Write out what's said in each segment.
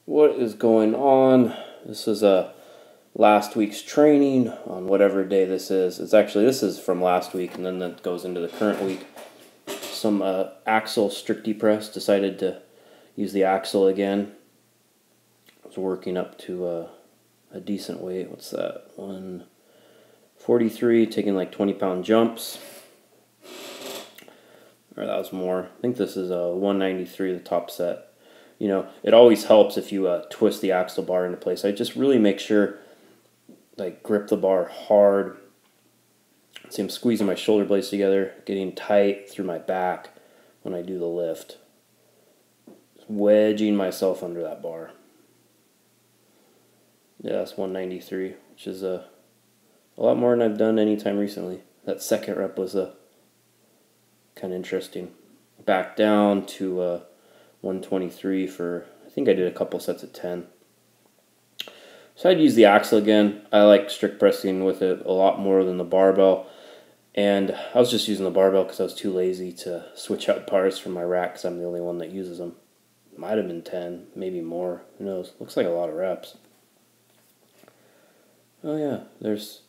What is going on? This is last week's training on whatever day this is. This is from last week, and then that goes into the current week. Some axle stricty press. Decided to use the axle again. I was working up to a decent weight. What's that? 143, taking like 20-pound jumps. Or that was more. I think this is a 193, the top set. You know, it always helps if you twist the axle bar into place. I just really make sure, like, grip the bar hard. See, I'm squeezing my shoulder blades together, getting tight through my back when I do the lift. Just wedging myself under that bar. Yeah, that's 193, which is a lot more than I've done any time recently. That second rep was kind of interesting. Back down to 123 for, I think I did a couple sets of 10. So I'd use the axle again. I like strict pressing with it a lot more than the barbell. And I was just using the barbell because I was too lazy to switch out bars from my rack because I'm the only one that uses them. Might have been 10, maybe more. Who knows? Looks like a lot of reps. Oh yeah, that's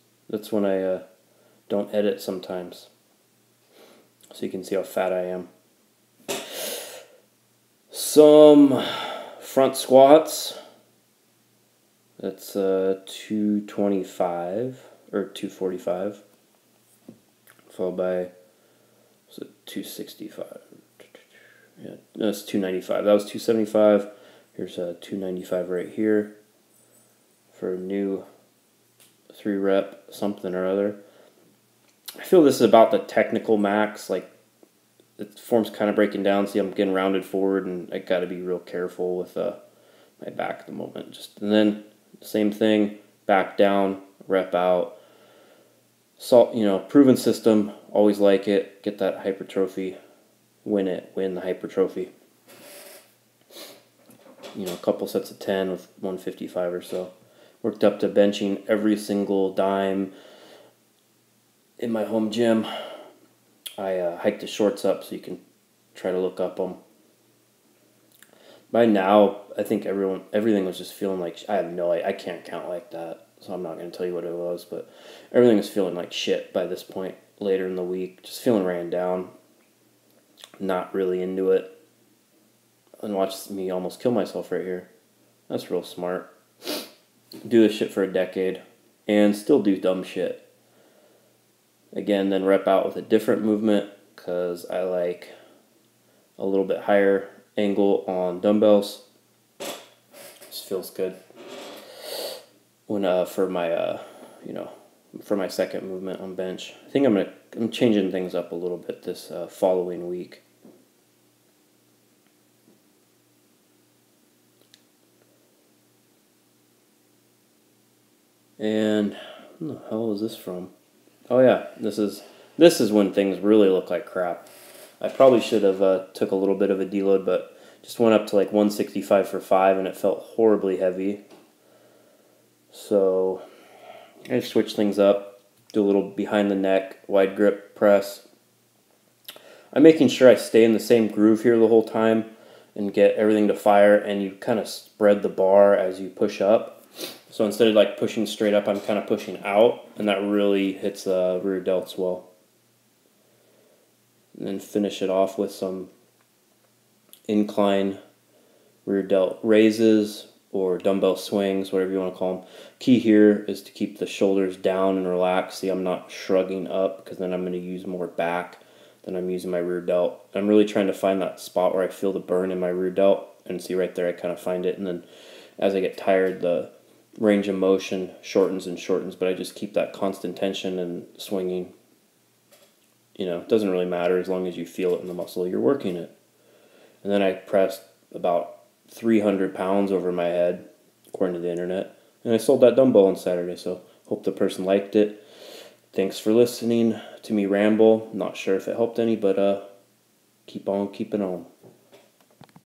when I don't edit sometimes. So you can see how fat I am. Some front squats. That's 225 or 245. Followed by 265. Yeah, that's 295. That was 275. Here's a 295 right here for a new 3-rep something or other. I feel this is about the technical max. Like, the form's kind of breaking down. See, I'm getting rounded forward, and I got to be real careful with my back at the moment. And then same thing, back down, rep out. Proven system. Always like it. Get that hypertrophy. Win the hypertrophy. A couple sets of 10 with 155 or so. Worked up to benching every single dime in my home gym. I hiked the shorts up so you can try to look up them. By now, I think everything was just feeling like, I can't count like that, so I'm not going to tell you what it was, but everything was feeling like shit by this point later in the week. Just feeling ran down, not really into it. And watch me almost kill myself right here. That's real smart. Do this shit for a decade and still do dumb shit. Again, then rep out with a different movement because I like a little bit higher angle on dumbbells. Just feels good. When for my second movement on bench, I think I'm changing things up a little bit this following week. And what the hell is this from? Oh yeah, this is when things really look like crap. I probably should have took a little bit of a deload, but just went up to like 165 for 5, and it felt horribly heavy. So I switch things up, do a little behind the neck, wide grip press. I'm making sure I stay in the same groove here the whole time and get everything to fire, and you kind of spread the bar as you push up. So instead of like pushing straight up, I'm kind of pushing out, and that really hits the rear delts well. And then finish it off with some incline rear delt raises or dumbbell swings, whatever you want to call them. Key here is to keep the shoulders down and relaxed. See, I'm not shrugging up because then I'm going to use more back than I'm using my rear delt. I'm really trying to find that spot where I feel the burn in my rear delt, and see right there I kind of find it, and then as I get tired, the range of motion shortens and shortens, but I just keep that constant tension and swinging. It doesn't really matter as long as you feel it in the muscle you're working it. And then I pressed about 300 pounds over my head, according to the internet, and I sold that dumbbell on Saturday, so hope the person liked it. Thanks for listening to me ramble. Not sure if it helped any, but keep on keeping on.